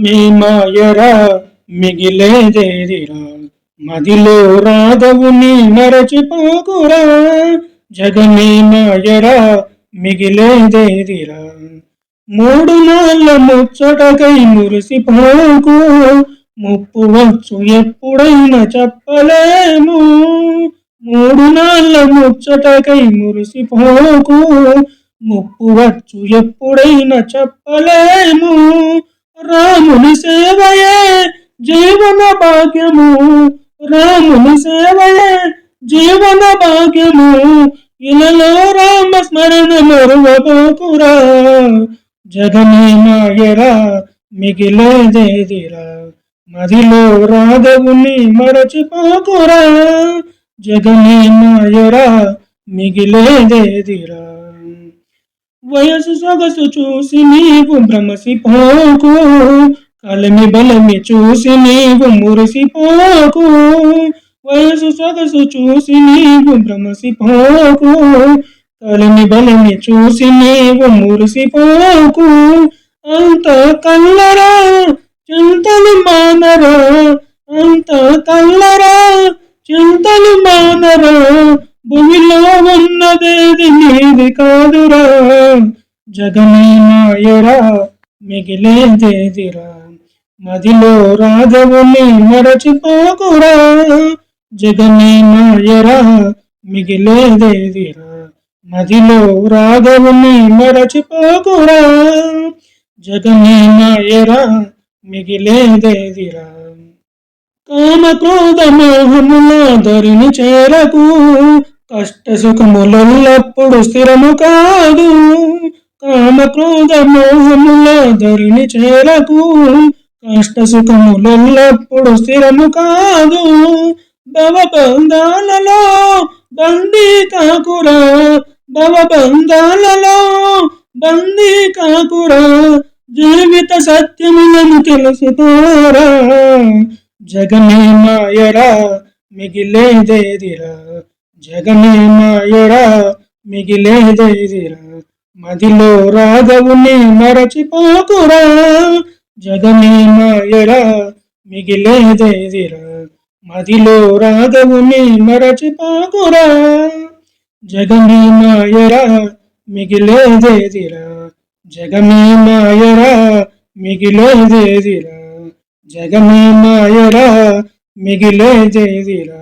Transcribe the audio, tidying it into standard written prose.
మీ మాయరా మిగిలేదేదిరా, మదిలో రాధవుని మరచిపోకురా. జగమే మాయరా మిగిలేదేదిరా, మూడు నాళ్ళ ముచ్చటకై మురిసిపోకు. ముప్పు వచ్చు ఎప్పుడైనా చెప్పలేము, మూడు నాళ్ళ ముచ్చటకై మురిసిపోకు. ముప్పు వచ్చు ఎప్పుడైనా చెప్పలేము, రాముని సేవయే జీవన భాగ్యము, రాముని సేవయే జీవన భాగ్యము. ఇలలో రామ స్మరణ మరువబోకురా. జగమే మాయరా మిగిలేదేదిరా, మదిలో రాధవుని మరచిపోకురా. జగమే మాయరా మిగిలేదేదిరా, వయసు సొగసు చూసి నీవు భ్రమసిపోకు. కలిమి బలమి చూసి నీవు మురిసిపోకు. వయసు సొగసు చూసి నీవు భ్రమసిపోకు. కలిమి బలమి చూసి నీవు మురిసిపోకు. అంత కల్లరా చింతలు మానరా, అంత కల్లరా చింతలు మానరా. భూమిలో ఉన్నదేది నీది కాదురా. జగమే మాయరా మిగిలేదేదిరా, మదిలో రాధవుని మరచిపోకురా. జగమే మాయరా మిగిలేదేదిరా, మదిలో రాధవుని మరచిపోకురా. జగమే మాయరా మిగిలేదేదిరా, కామ క్రోధ మోహముల ధరిని చేరకు. కష్ట సుఖములెల్లప్పుడు స్థిరము కాదు, కామ క్రోధ మోహముల ధరిని చేరకు. కష్ట సుఖములెల్లప్పుడు స్థిరము కాదు, భవబంధాలలో బందీ కాకురా. భవబంధాలలో బందీ కాకురా, జీవిత సత్యములను తెలుసుకోరా. జగమే మాయరా మిగిలేదేదిరా, జగమే మాయరా మిగిలేదేదిరా, మదిలో రాధవుని మరచిపోకురా. జగమే మాయరా మిగిలేదేదిరా, మదిలో రాధవుని మరచిపోకురా. జగమే మాయరా మిగిలేదేదిరా, జగమే మాయరా మిగిలేదేదిరా, జగమే మాయరా మిగిలేదేదిరా.